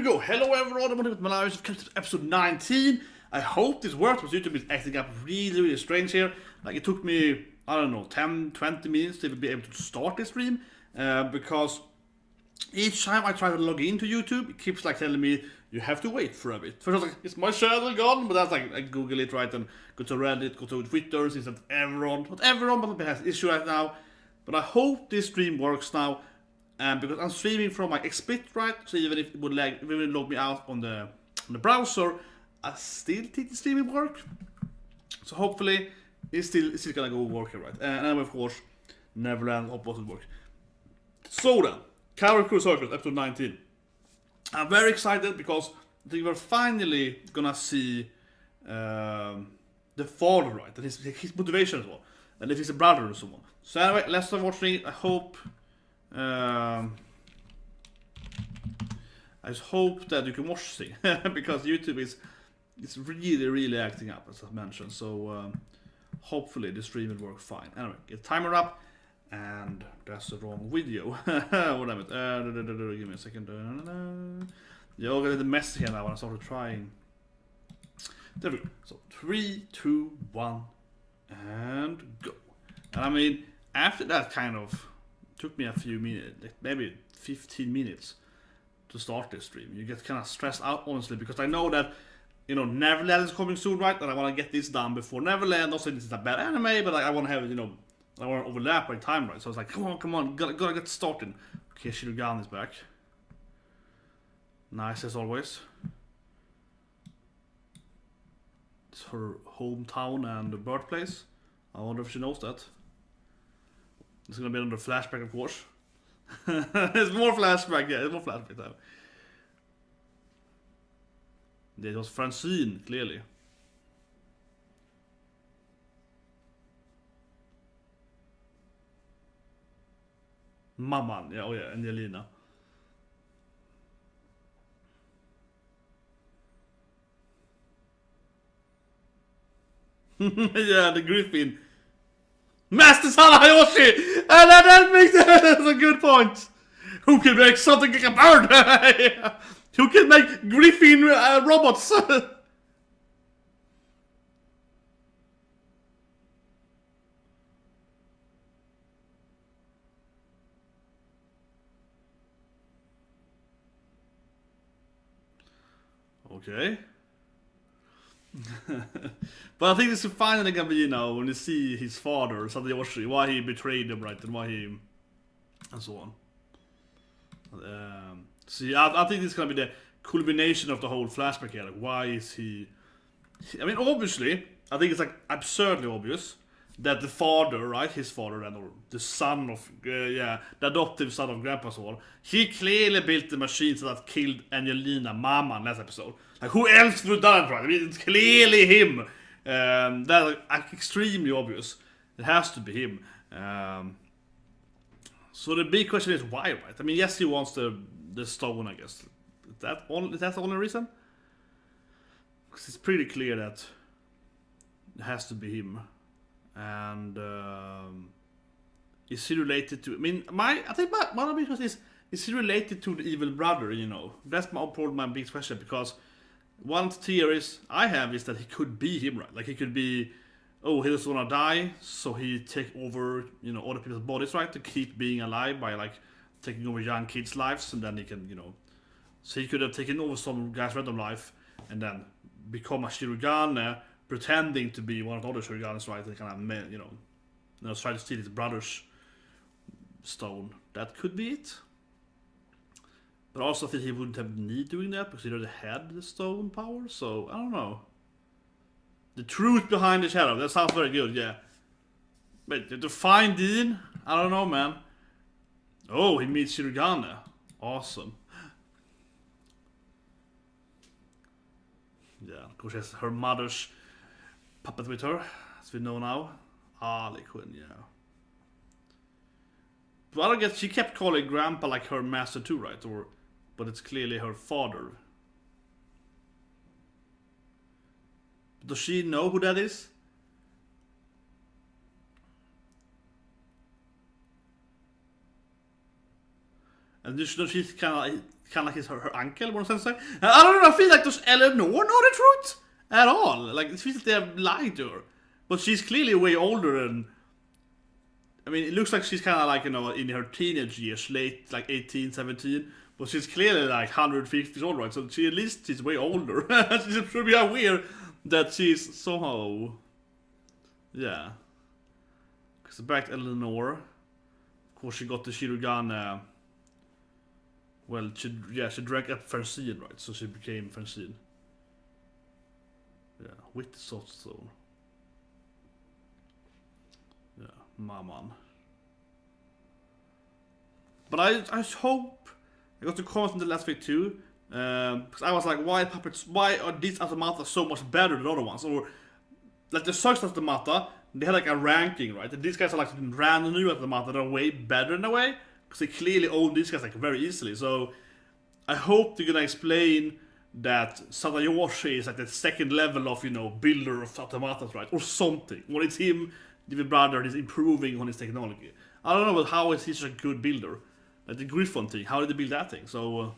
go. Hello everyone, I'm with my lives of episode 19. I hope this works, because YouTube is acting up really strange here. Like, it took me, I don't know, 10-20 minutes to be able to start this stream, because each time I try to log into YouTube, it keeps like telling me you have to wait for a bit. First I was like, is my channel gone? But that's like, I Google it, right, and go to Reddit, go to Twitter, since that everyone, not everyone, but has issue right now. But I hope this stream works now. Because I'm streaming from my XSplit, right? So even if it would log me out on the browser, I still think the streaming work. So hopefully it's still gonna go work here, right? And of course, Neverland opposite work. So then, Karakuri Circus, episode 19. I'm very excited because I think we're finally gonna see the father, right? And his motivation as well. And if he's a brother or someone. So anyway, let's start watching. I hope. I just hope that you can watch this thing because YouTube is really acting up, as I mentioned. So hopefully the stream will work fine. Anyway, get the timer up, and that's the wrong video. Whatever. Give me a second. Yeah, I'll get the mess here now when I started trying. There we go. So 3, 2, 1, and go. And I mean, after that kind of took me a few minutes, like maybe 15 minutes to start this stream. You get kind of stressed out, honestly, because I know that, you know, Neverland is coming soon, right? And I want to get this done before Neverland. Not saying this is a bad anime, but like, I want to have, you know, I want to overlap my time, right? So I was like, come on, gotta get started. Okay, Shirogane is back. Nice as always. It's her hometown and birthplace. I wonder if she knows that. It's gonna be another flashback, of course. It's more flashback, yeah, it's more flashback time. It was Francine, clearly. Mamman, yeah, oh yeah, Angelina. Yeah, the Griffin. Master Sanayoshi! And that makes that's a good point. Who can make something like a bird? Who can make Griffin robots? Okay. But I think this is finally gonna be, you know, when you see his father, Sanayoshi, why he betrayed him, right, and why he, and so on. So yeah, I think this is gonna be the culmination of the whole flashback here. Like, why is he? I mean, obviously, I think it's like absurdly obvious that the father, right, his father, and or the son of, the adoptive son of Grandpa's all, he clearly built the machines that killed Angelina Mama in last episode. Like, who else would have done it, right? I mean, it's clearly him. That's like, extremely obvious. It has to be him. So the big question is why, right? I mean, yes, he wants the stone, I guess. Is that the only reason? Because it's pretty clear that it has to be him. And is he related to? I mean, I think one of the questions is he related to the evil brother? You know, that's probably my big question, because one theories I have is that he could be him, right? Like, he could be, oh, he doesn't wanna die, so he take over, you know, other people's bodies, right, to keep being alive by like taking over young kids' lives, and then he can, you know, so he could have taken over some guy's random life and then become a Shirogane, pretending to be one of the other Shiroganes, right? And kind of, you know, try to steal his brother's stone. That could be it. But also I think he wouldn't have need doing that because he already had the stone power. So I don't know. The truth behind the shadow. That sounds very good. Yeah. But to find Dean, I don't know, man. Oh, he meets Shirogane. Awesome. Yeah, of course, she has her mother's puppet with her, as we know now. Harley Quinn, yeah. But I guess she kept calling Grandpa like her master too, right? But it's clearly her father. Does she know who that is? And she's kind kind of like her uncle, what I'm saying. I don't know, I feel like does Eleanor know the truth at all? Like, it feels like they have lied to her. But she's clearly way older and... I mean, it looks like she's kind of like, you know, in her teenage years, late, like 18, 17. But she's clearly like 150 years old, right? So she at least is way older. It should be weird that she's somehow... Yeah. Because back to Eleanor. Of course, she got the Shirogane... Well, she drank up Francine, right? So she became Francine. Yeah, with the soft stone. Yeah, man. But I hope I got to comment on the last week too, because I was like, why are these automata so much better than other ones? Or like the Circus automata, they had like a ranking, right? And these guys are like random new automata that are way better in a way, because they clearly own these guys like very easily. So I hope they're gonna explain that Sadayoshi is like the second level of, you know, builder of automatas, right? Or something. When it's him, the brother, is improving on his technology. I don't know, but how is he such a good builder? Like the Griffon thing, how did they build that thing? So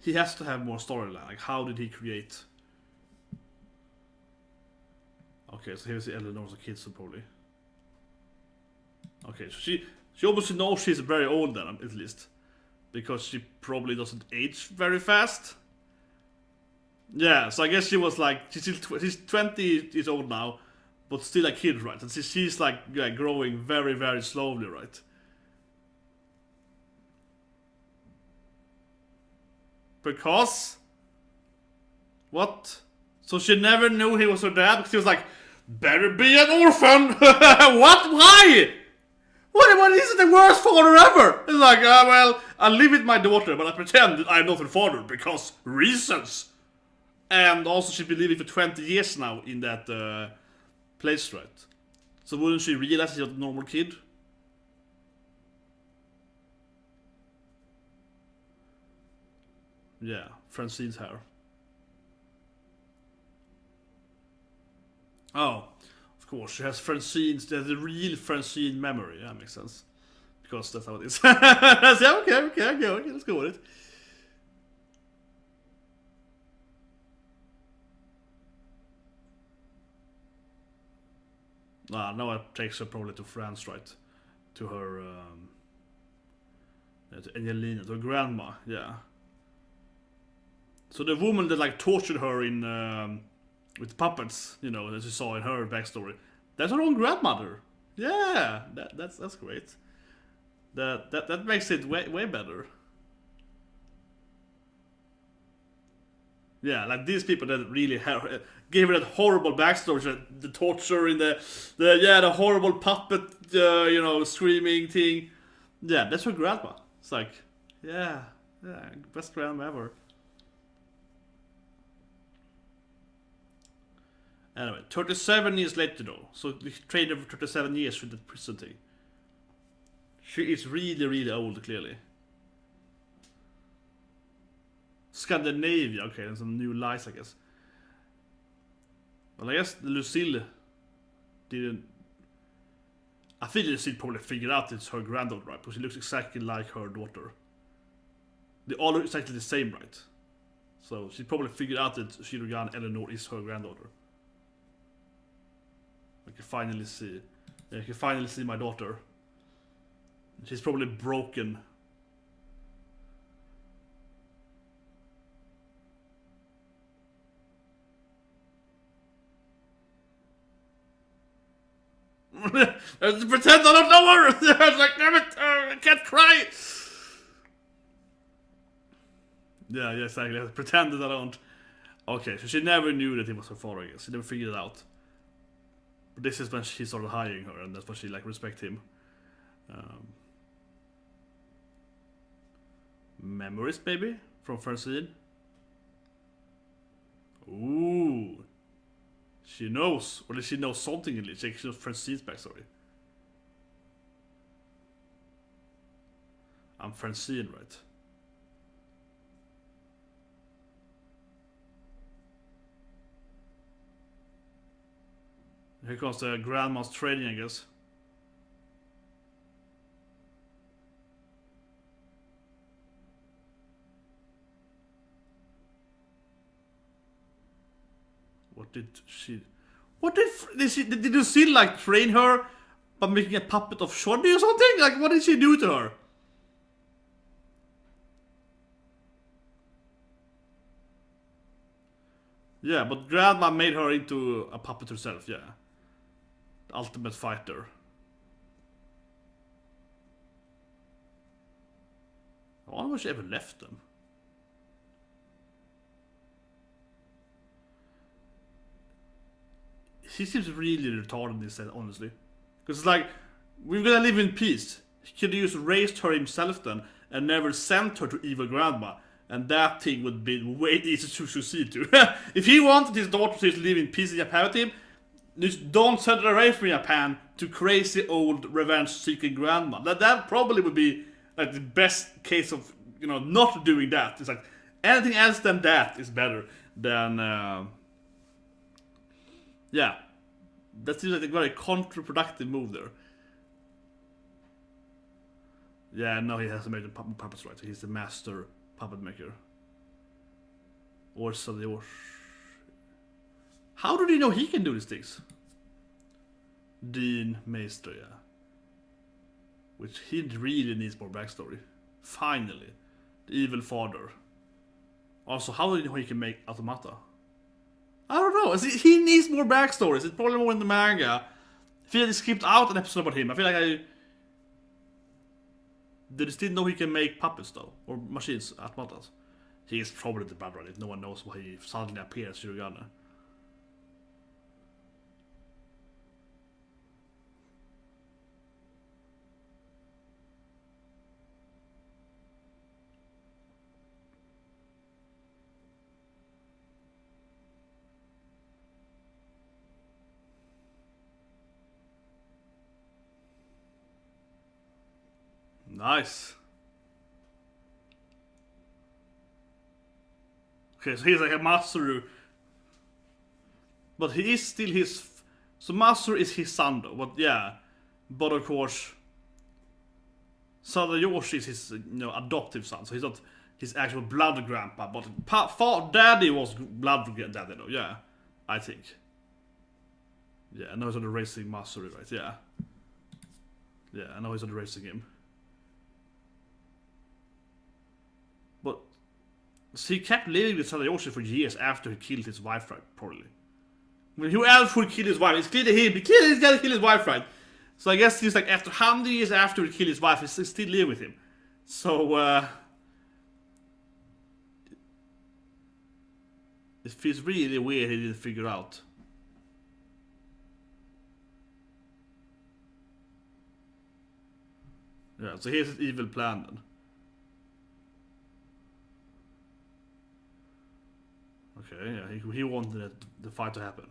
he has to have more storyline. Like, how did he create? Okay, so here's the Eleanor's kid, so probably. Okay, so she obviously knows she's very old then, at least, because she probably doesn't age very fast. Yeah, so I guess she was like she's 20 years old now, but still a kid, right? And she's like growing very, very slowly, right? Because... What? So she never knew he was her dad because she was like, better be an orphan! What? Why? What is it the worst father ever? It's like, well, I live with my daughter, but I pretend that I'm not her father because reasons. And also she's been living for 20 years now in that place, right? So wouldn't she realize she's not a normal kid? Yeah, Francine's hair. Oh, of course, she has Francine's, the real Francine memory. Yeah, makes sense. Because that's how it is. Yeah, okay, let's go with it. Now it takes her probably to France, right? To her, to Angelina, to her grandma, yeah. So the woman that like tortured her in with puppets, you know, as you saw in her backstory, that's her own grandmother. Yeah, that's great. That makes it way better. Yeah, like these people that really gave her that horrible backstory, the torture in the horrible puppet, you know, screaming thing. Yeah, that's her grandma. It's like, yeah, best grandma ever. Anyway, 37 years later though, so we trained her for 37 years with the prison thing. She is really, really old, clearly. Scandinavia, okay, and some new lies, I guess. Well, I guess Lucille didn't... I think Lucille probably figured out it's her granddaughter, right? Because she looks exactly like her daughter. They all look exactly the same, right? So she probably figured out that Shirogane Eleanor is her granddaughter. I can finally see. Yeah, I can finally see my daughter. She's probably broken. Pretend I don't know her! It's like, damn it! I can't cry! Yeah, exactly. Pretend that I don't. Okay, so she never knew that he was her father, I guess. She never figured it out. But this is when she started hiring her, and that's when she like respect him. Memories, maybe? From Francine? Ooh. She knows. Or does she know something at least? She knows Francine's backstory. I'm Francine, right? Here comes the grandma's training, I guess. What did she... What did you see like train her by making a puppet of Shoddy or something? Like what did she do to her? Yeah, but Grandma made her into a puppet herself, yeah. The ultimate fighter. I wonder if she ever left them. He seems really retarded in this set, honestly. Because it's like, we're gonna live in peace. He could have just raised her himself then, and never sent her to evil Grandma. And that thing would be way easier to succeed to. If he wanted his daughter to live in peace in Japan with him, just don't send her away from Japan to crazy old revenge-seeking Grandma. That probably would be like the best case of, you know, not doing that. It's like, anything else than that is better than... yeah. That seems like a very counterproductive move there. Yeah, no, he has to make the puppets right. He's the master puppet maker. Or Sadior. How do they know he can do these things? Dean Meister, yeah. Which he really needs more backstory. Finally. The evil father. Also, how do they know he can make automata? I don't know. He needs more backstories. It's probably more in the manga. I feel like they skipped out an episode about him. I feel like I... Did they still know he can make puppets though? Or machines, automatas? He is probably the bad one if no one knows why he suddenly appears Shirogane. Nice. Okay, so he's like a Masaru. But he is still his... So Masaru is his son though, but yeah. But of course... Sadayoshi is his, you know, adoptive son, so he's not his actual blood grandpa, but daddy was blood daddy though, yeah. I think. Yeah, I know he's on the racing Masaru, right? Yeah. Yeah, I know he's on the racing him. But so he kept living with Sadayoshi for years after he killed his wife, right? Probably. I mean, who else would kill his wife? It's clearly him. He's gotta kill his wife, right? So I guess he's like, after 100 years after he killed his wife, he's still living with him. So, it feels really weird he didn't figure out. Yeah, so here's his evil plan then. Okay, yeah, he wanted the fight to happen.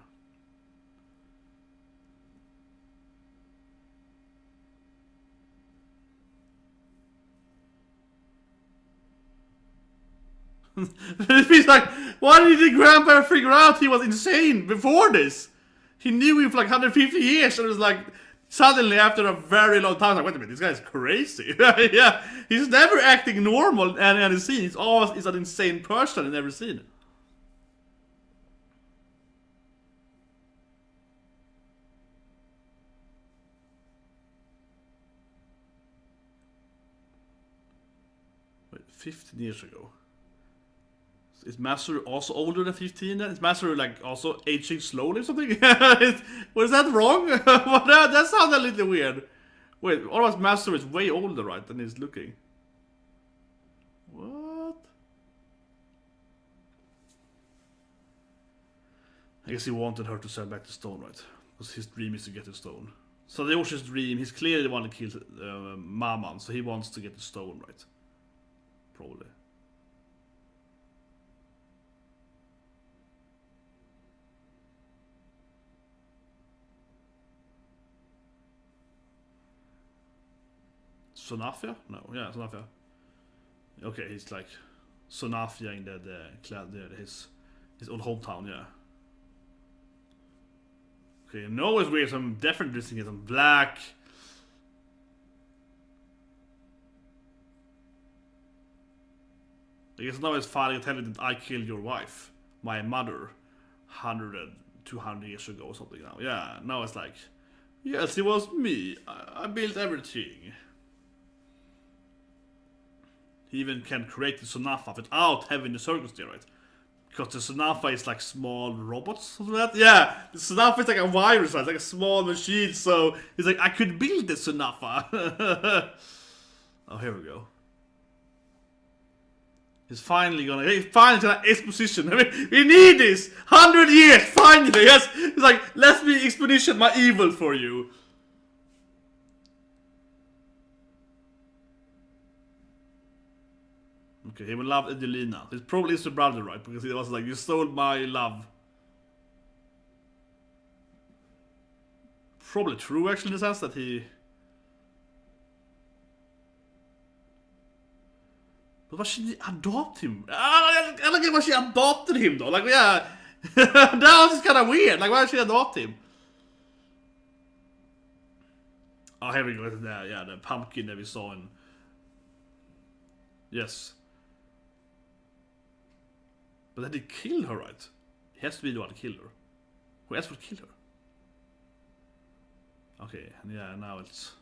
He's like, why did the grandpa figure out he was insane before this? He knew him for like 150 years, and it was like, suddenly after a very long time, like, wait a minute, this guy's crazy. Yeah, he's never acting normal in any scene. He's always an insane person in every scene. Wait, 15 years ago. Is Masaru also older than 15 then? Is Masaru like also aging slowly or something? Was that wrong? That sounded a little weird. Wait, otherwise Masaru is way older, right, than he's looking. What? I guess he wanted her to send back the stone, right? Because his dream is to get the stone. So the Yoshi's dream, he's clearly the one that killed Maman, so he wants to get the stone, right? Probably. Sonafia? No, yeah, Sonafia. Okay, he's like Sonafia in his old hometown, yeah. Okay, no, it's weird. I'm definitely dressing it in black. I guess now it's finally telling that I killed your wife, my mother. 100, 200 years ago or something now. Yeah, now it's like, yes, it was me. I built everything. He even can create the Sonafa without having the circus there, right? Because the Sonafa is like small robots, something like that. Yeah, the Sonafa is like a virus, right? Like a small machine, so he's like, I could build the Sonafa. Oh, here we go. He's finally gonna exposition. I mean, we need this! 100 years, finally! Yes! He's like, let me exposition my evil for you. Okay, he will love Angelina. It probably is the brother, right? Because he was like, you stole my love. Probably true, actually, in the sense that he... But why should she adopt him? I don't get why she adopted him, though. Like, yeah... that was just kind of weird. Like, why did she adopt him? Oh, here we go. Yeah, the pumpkin that we saw in... Yes. But then they kill her, right? He has to be the one to kill her. Who else would kill her? Okay, yeah, now it's...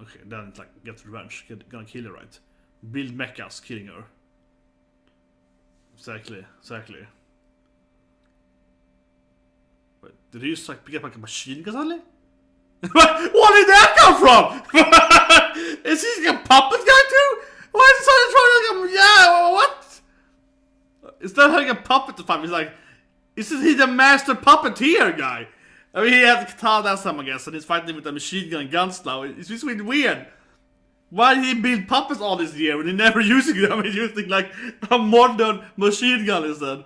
Okay, then it's like, get revenge. Gonna kill her, right? Build mechas, killing her. Exactly. Wait, did he just like pick up like a machine gun suddenly? Where did that come from? Is he like a puppet guy too? Why is he suddenly trying like a... Yeah, what? Is that like a puppet to fight? He's like... Isn't he the master puppeteer guy? I mean, he had the katana that time, I guess, and he's fighting with a machine gun and guns now. It's just really weird. Why did he build puppets all this year when he never using them? He's using like a modern machine gun instead.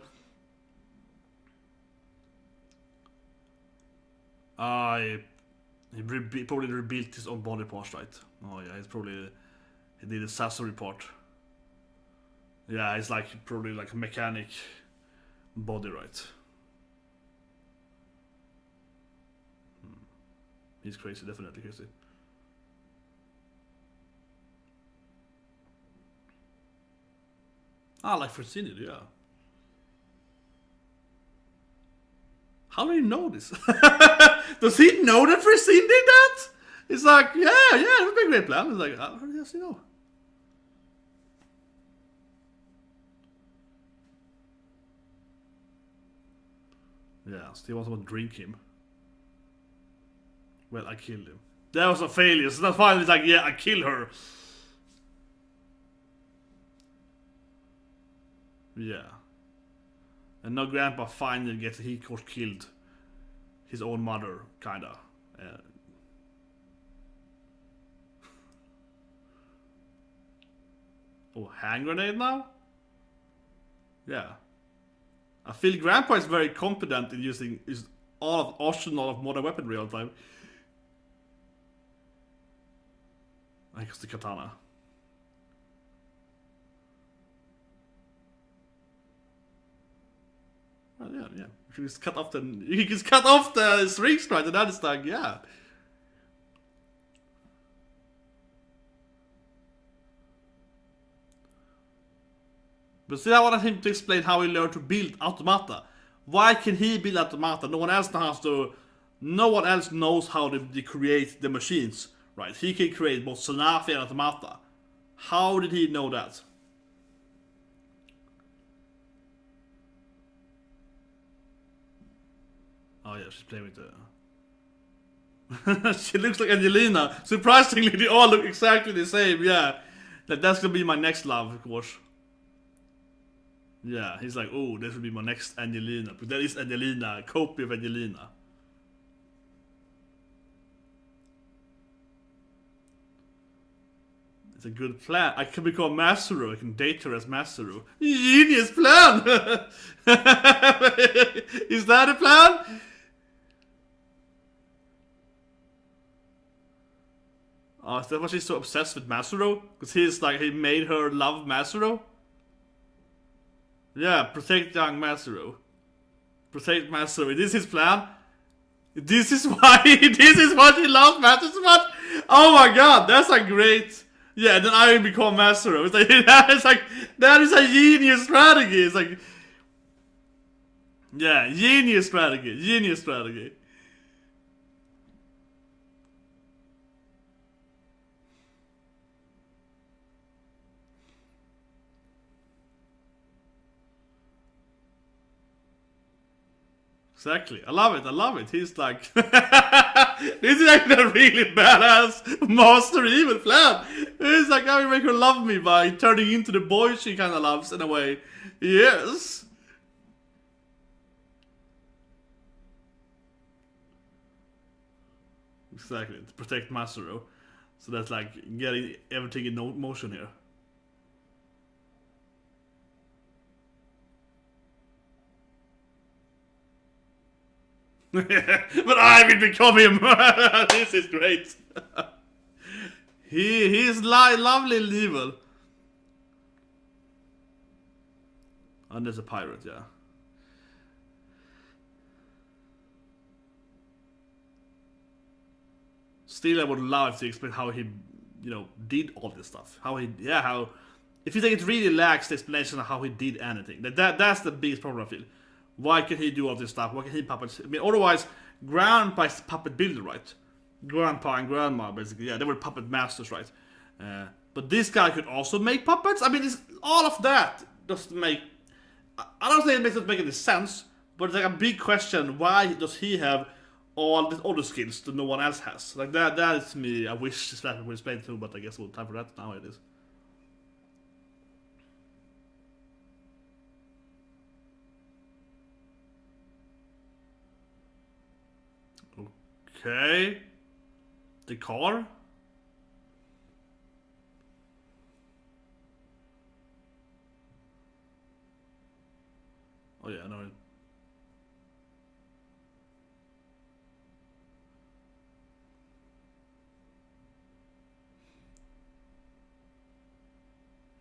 He probably rebuilt his own body parts, right? Oh yeah, he did a Sasori part. Yeah, it's like probably like a mechanic body, right? He's crazy, definitely crazy. Like Francine, yeah. How do you know this? Does he know that Francine did that? It's like, yeah, it would be a great plan. It's like, how does he know? Yeah, still wants someone to drink him. Well, I killed him. That was a failure. So that's finally like, yeah, I killed her. Yeah. And now Grandpa finally gets he killed his own mother, kinda. Oh, hand grenade now? Yeah. I feel Grandpa is very competent in using his arsenal of modern weaponry all the time. I guess the katana. Oh, yeah. You can just cut off the strings, right? And that is like, yeah. But still, I wanted him to explain how he learned to build automata. Why can he build automata? No one else knows how to create the machines, right? He can create both Sonafi and automata. How did he know that? Oh yeah, she's playing with the... She looks like Angelina. Surprisingly, they all look exactly the same, yeah. That's gonna be my next love, of course. Yeah, he's like, oh, this will be my next Angelina. But that is Angelina, a copy of Angelina. It's a good plan. I can become Masaru. I can date her as Masaru. Genius plan! Is that a plan? Oh, is that why she's so obsessed with Masaru? Because he made her love Masaru? Yeah, protect young Masaru. Protect Masaru. This is his plan. This is why she loves Masaru so much. Oh my god, that's a great. Yeah, then I become master. It's like, that is a genius strategy. It's like, yeah, genius strategy. Exactly. I love it. He's like, this is actually a really badass Master Evil plan. It's like, I will make her love me by turning into the boy she kind of loves in a way. Yes. Exactly. To protect Masaru. So that's like getting everything in motion here. But I will become him. This is great. He's lovely and evil. And there's a pirate, yeah. Still, I would love to explain how he, did all this stuff. How if you think it really lacks the explanation of how he did anything. That's the biggest problem I feel. Why can he do all this stuff? Why can he puppet? I mean, otherwise, Grandpa is puppet builder, right? Grandpa and Grandma, basically, yeah, they were puppet masters, right? But this guy could also make puppets. I mean, all of that doesn't make. I don't think it makes any sense, but it's like a big question. Why does he have all these other skills that no one else has? Like that is me. I wish this would explain to, but I guess we'll time for that now. It is. Okay. The car? Oh yeah, no.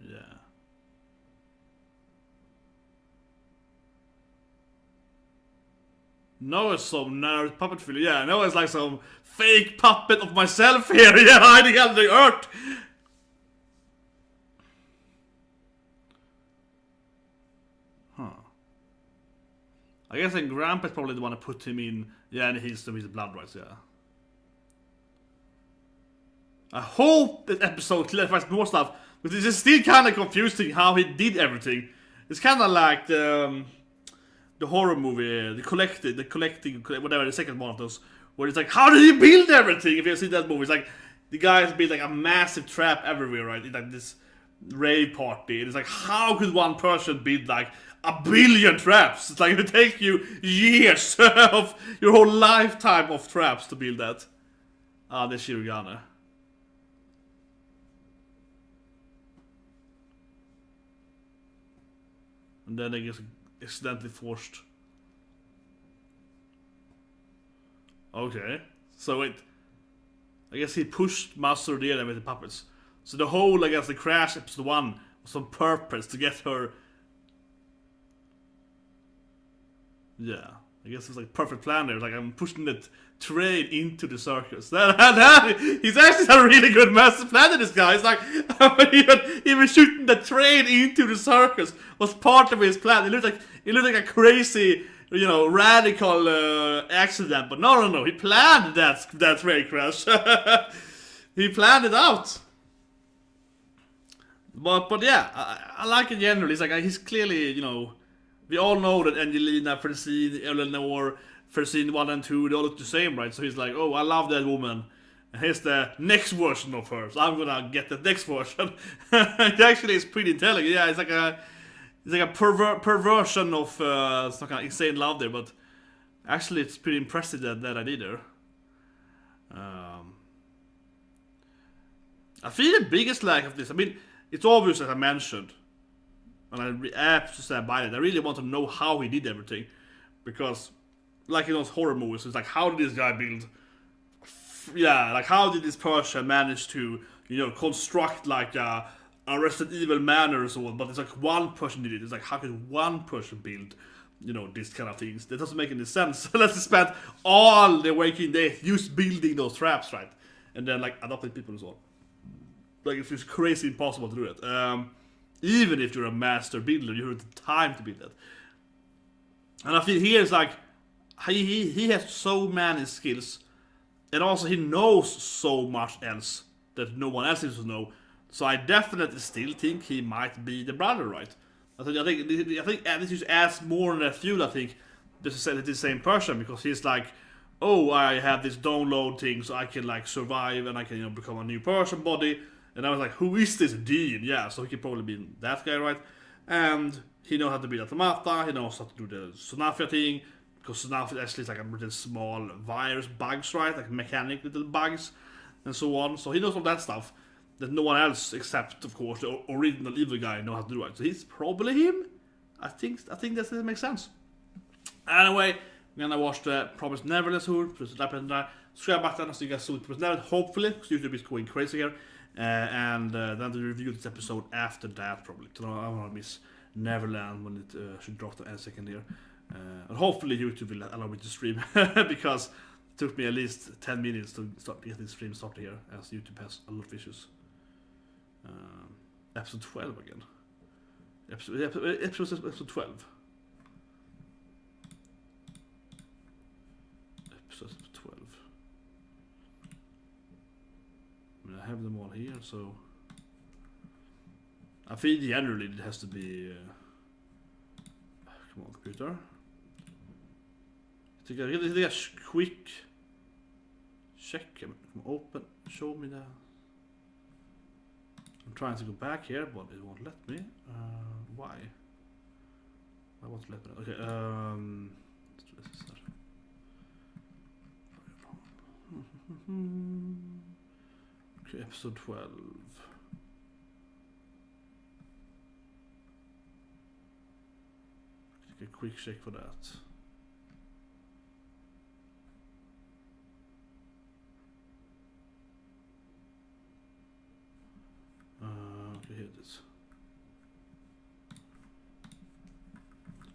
Yeah. No, it's some nerd puppet filler. Yeah, no, it's like some fake puppet of myself here. Yeah, hiding under the earth. Huh. I guess then Grandpa's probably the one to put him in. Yeah, and he's his blood rights. Yeah. I hope this episode clarifies more stuff, but it's still kind of confusing how he did everything. It's kind of like the horror movie, the collecting, whatever, the second one of those, where it's like, how did he build everything? If you see that movie, it's like the guys built like a massive trap everywhere, right? It's like this rave party, and it's like, how could one person build like a billion traps? It's like it would take you years of your whole lifetime of traps to build that. Ah, the Shirogane. And then I guess accidentally forced. Okay. So wait. I guess he pushed Master there with the puppets. So the whole, I guess, the crash episode 1 was on purpose to get her. Yeah. I guess it was like perfect plan there. Like, I'm pushing that train into the circus. He's actually a really good master planner, this guy. It's like, even shooting the train into the circus was part of his plan. It looked like a crazy, radical accident. But no. He planned that train crash. He planned it out. But yeah, I like it generally. It's like, he's clearly, we all know that Angelina, Francine, Eleanor, Francine 1 and 2, they all look the same, right? So he's like, oh, I love that woman. And here's the next version of her. So I'm gonna get the next version. It actually is pretty telling. Yeah, it's like a perversion of some kind of insane love there, but actually it's pretty impressive that I did there. I feel the biggest lack of this. I mean, it's obvious as I mentioned. And I have to stand by it. I really want to know how he did everything. Because, like in those horror movies, it's like, how did this guy build? Yeah, like, how did this person manage to, construct like a Resident Evil manor or so? But it's like one person did it. It's like, how could one person build, these kind of things? That doesn't make any sense. Let's spend all the waking day just building those traps, right? and then like adopting people as well. Like it's just crazy impossible to do it. Even if you're a master builder, you have the time to build that. And I feel here is like he has so many skills, and also he knows so much else that no one else seems to know. So I definitely still think he might be the brother, right? I think this just adds more than a fuel. I think this is the same person, because he's like, oh, I have this download thing, so I can like survive and I can become a new person body. And I was like, who is this Dean? Yeah, so he could probably be that guy, right? And he knows how to build automata. He knows how to do the Sunafia thing, because Sunafia actually is like a really small virus bugs, right? Like mechanic little bugs and so on. So he knows all that stuff that no one else, except of course the original evil guy, know how to do, right? So he's probably him. I think that makes sense. Anyway, we're gonna watch the Promised Neverland soon. Plus the där. Så jag bara så you guys saw Promised Neverland, hopefully, because YouTube is going crazy here. And then to review this episode after that, probably. So I don't want to miss Neverland when it should drop the end second here. And hopefully YouTube will allow me to stream, because it took me at least 10 minutes to get this stream started here, as YouTube has a lot of issues. Episode 12 again. Episode 12. Episode 12. I mean, I have them all here, so I feel generally it has to be. Come on, computer. I think a quick check. Open. Show me that. I'm trying to go back here, but it won't let me. Why? Why won't let me? Okay. Okay, episode 12. Take a quick check for that. Okay, here it is.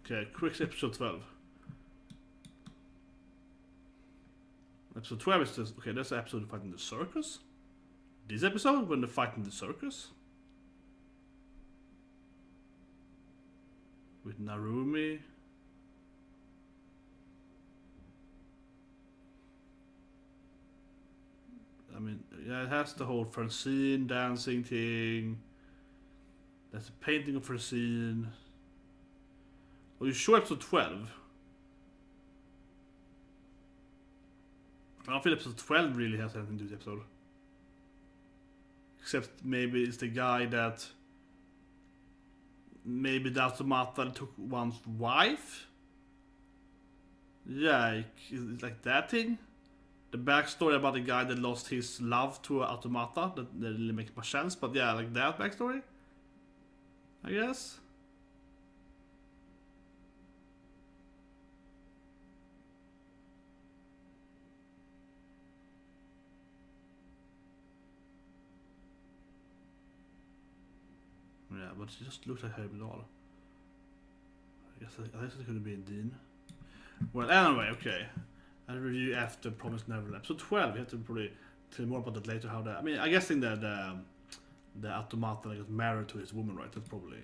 Okay, quick episode 12. Episode 12 is this. Okay, that's the episode fighting the circus. This episode when they're fighting the circus with Narumi. I mean, yeah, it has the whole Francine dancing thing. That's a painting of Francine. Oh, you show episode 12? I don't feel episode 12 really has anything to do with the episode. Except maybe it's the guy that... Maybe the automata took one's wife? Yeah, it's like that thing. The backstory about the guy that lost his love to an automata, that really makes much sense, but yeah, like that backstory, I guess. Yeah, but it just looks like Herbidal. I guess it could be a Dean. Well, anyway, okay. I'll review after Promised Neverland. So 12, we have to probably tell more about that later. How that? I mean, I guess in the automata got married to his woman, right? That's probably